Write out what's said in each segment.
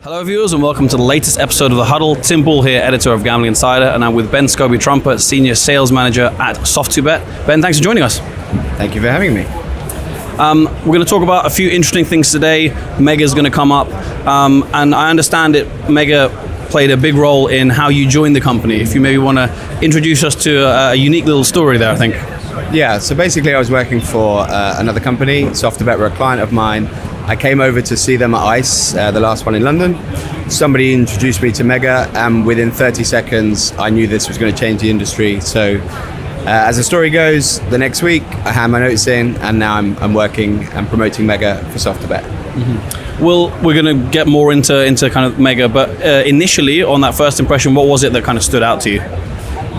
Hello viewers and welcome to the latest episode of The Huddle. Tim Ball here, editor of Gambling Insider, and I'm with Ben Scobie-Trumper, senior sales manager at Soft2Bet. Ben, thanks for joining us. Thank you for having me. We're going to talk about a few interesting things today. Mega's going to come up, and I understand it. Mega played a big role in how you joined the company. If you maybe want to introduce us to a unique little story there, I think. Yeah, so basically I was working for another company. Soft2Bet were a client of mine. I came over to see them at ICE, the last one in London. Somebody introduced me to Mega, and within 30 seconds, I knew this was going to change the industry. So, as the story goes, the next week, I hand my notice in, and now I'm working and promoting Mega for Soft2Bet. Mm-hmm. Well, we're going to get more into kind of Mega, but initially, on that first impression, what was it that kind of stood out to you?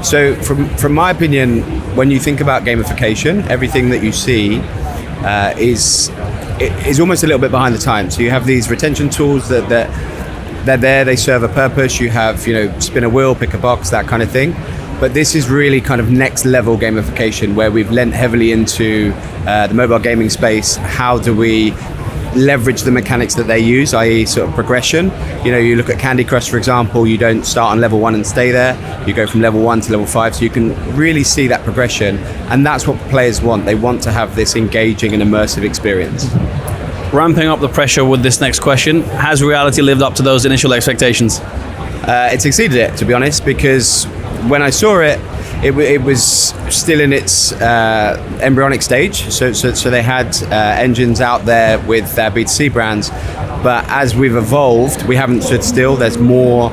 So, from my opinion, when you think about gamification, everything that you see is almost a little bit behind the times. So you have these retention tools that they're there, they serve a purpose. You have, spin a wheel, pick a box, that kind of thing. But this is really kind of next level gamification where we've lent heavily into the mobile gaming space. How do we leverage the mechanics that they use, i.e. sort of progression? You look at Candy Crush, for example, you don't start on level 1 and stay there. You go from level 1 to level 5, so you can really see that progression. And that's what players want. They want to have this engaging and immersive experience. Ramping up the pressure with this next question, has reality lived up to those initial expectations? It's exceeded it, to be honest, because when I saw it, it was still in its embryonic stage. So they had engines out there with their B2C brands, but as we've evolved, we haven't stood still. There's more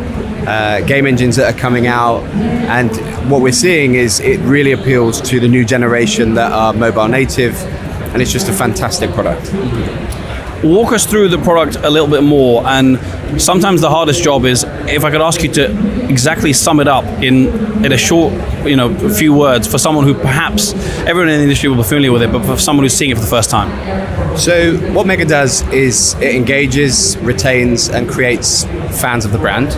game engines that are coming out, and what we're seeing is it really appeals to the new generation that are mobile native, and it's just a fantastic product. Walk us through the product a little bit more, and sometimes the hardest job is, if I could ask you to exactly sum it up in a short, few words for someone who perhaps everyone in the industry will be familiar with it, but for someone who's seeing it for the first time. So what Mega does is it engages, retains, and creates fans of the brand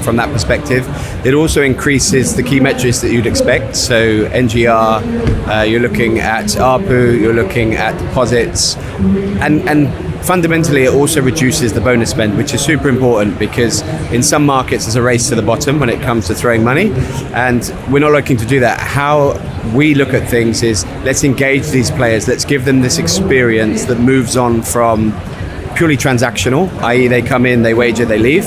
from that perspective. It also increases the key metrics that you'd expect. So NGR, you're looking at ARPU, you're looking at deposits, and fundamentally, it also reduces the bonus spend, which is super important because in some markets there's a race to the bottom when it comes to throwing money, and we're not looking to do that. How we look at things is, let's engage these players, let's give them this experience that moves on from purely transactional, i.e. they come in, they wager, they leave,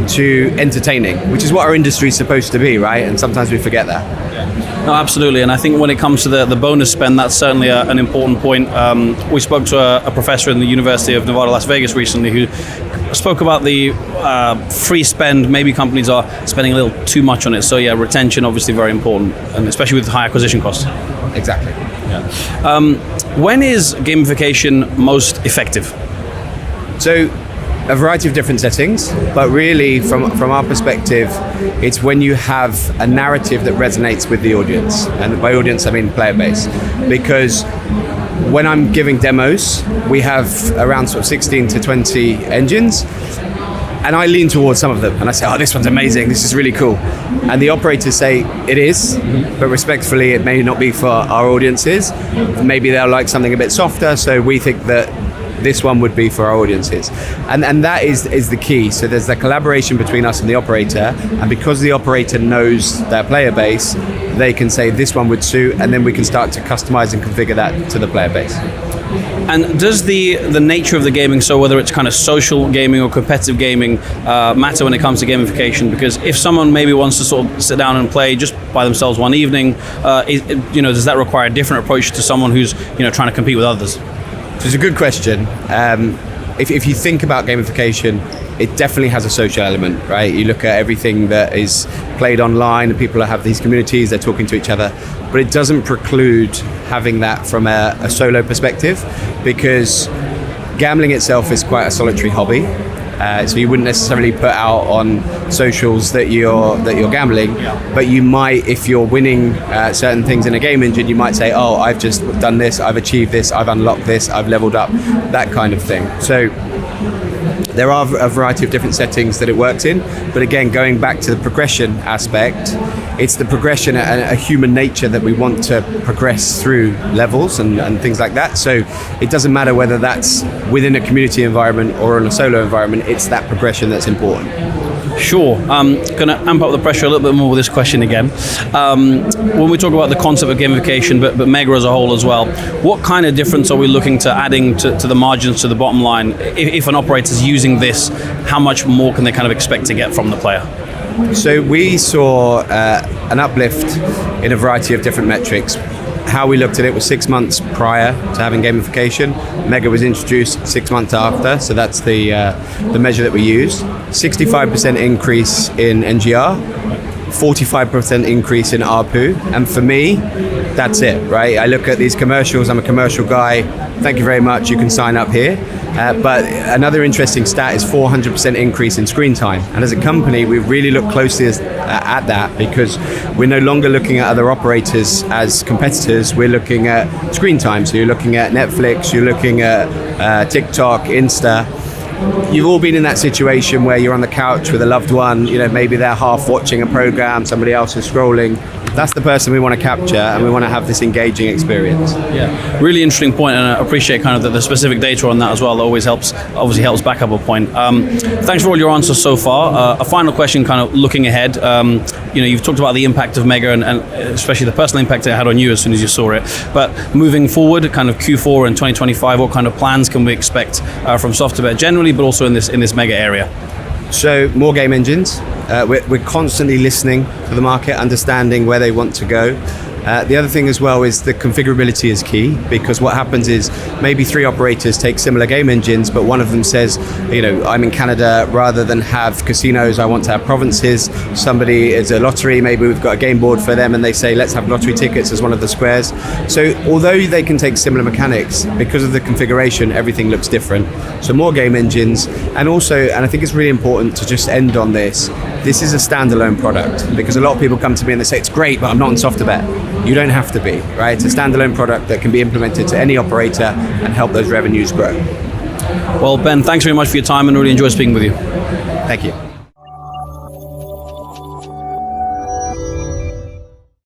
to entertaining, which is what our industry is supposed to be, right? And sometimes we forget that. No, absolutely, and I think when it comes to the bonus spend, that's certainly an important point. We spoke to a professor in the University of Nevada, Las Vegas recently who spoke about the free spend. Maybe companies are spending a little too much on it. So yeah, retention obviously very important, and especially with high acquisition costs. Exactly. Yeah. When is gamification most effective? So, a variety of different settings, but really from our perspective, it's when you have a narrative that resonates with the audience. And by audience, I mean player base. Because when I'm giving demos, we have around sort of 16 to 20 engines, and I lean towards some of them and I say, oh, this one's amazing, this is really cool. And the operators say, it is, but respectfully, it may not be for our audiences. Maybe they'll like something a bit softer, so we think that this one would be for our audiences. And that is the key. So there's the collaboration between us and the operator, and because the operator knows their player base, they can say this one would suit, and then we can start to customize and configure that to the player base. And does the nature of the gaming, so whether it's kind of social gaming or competitive gaming, matter when it comes to gamification? Because if someone maybe wants to sort of sit down and play just by themselves one evening, does that require a different approach to someone who's trying to compete with others? It's a good question. If you think about gamification, it definitely has a social element, right? You look at everything that is played online, and people have these communities, they're talking to each other, but it doesn't preclude having that from a solo perspective, because gambling itself is quite a solitary hobby. So you wouldn't necessarily put out on socials that you're gambling, but you might, if you're winning certain things in a game engine, you might say, oh, I've just done this, I've achieved this, I've unlocked this, I've leveled up, that kind of thing. So There are a variety of different settings that it works in, but again, going back to the progression aspect, it's the progression and a human nature that we want to progress through levels and things like that. So it doesn't matter whether that's within a community environment or in a solo environment, it's that progression that's important. Sure. Going to amp up the pressure a little bit more with this question again. When we talk about the concept of gamification, but Mega as a whole as well, what kind of difference are we looking to adding to the margins, to the bottom line? If an operator is using this, how much more can they kind of expect to get from the player? So we saw an uplift in a variety of different metrics. How we looked at it was 6 months prior to having gamification. Mega was introduced 6 months after, so that's the measure that we used. 65% increase in NGR, 45% increase in ARPU, and for me, that's it, right? I look at these commercials, I'm a commercial guy, thank you very much, you can sign up here. But another interesting stat is 400% increase in screen time. And as a company, we really look closely at that, because we're no longer looking at other operators as competitors, we're looking at screen time. So you're looking at Netflix, you're looking at TikTok, Insta. You've all been in that situation where you're on the couch with a loved one, maybe they're half watching a program, somebody else is scrolling. That's the person we want to capture, and we want to have this engaging experience. Yeah, really interesting point, and I appreciate kind of the specific data on that as well. That obviously helps back up a point. Thanks for all your answers so far. A final question, kind of looking ahead. You've talked about the impact of Mega and especially the personal impact it had on you as soon as you saw it. But moving forward, kind of Q4 and 2025, what kind of plans can we expect from SoftBet generally, but also in this Mega area? So more game engines. We're constantly listening to the market, understanding where they want to go. The other thing as well is the configurability is key, because what happens is maybe 3 operators take similar game engines, but one of them says, I'm in Canada, rather than have casinos, I want to have provinces. Somebody is a lottery, maybe we've got a game board for them and they say, let's have lottery tickets as one of the squares. So although they can take similar mechanics, because of the configuration, everything looks different. So more game engines, and also, and I think it's really important to just end on this is a standalone product, because a lot of people come to me and they say, it's great, but I'm not on SoftBet. You don't have to be, right? It's a standalone product that can be implemented to any operator and help those revenues grow. Well, Ben, thanks very much for your time, and really enjoyed speaking with you. Thank you.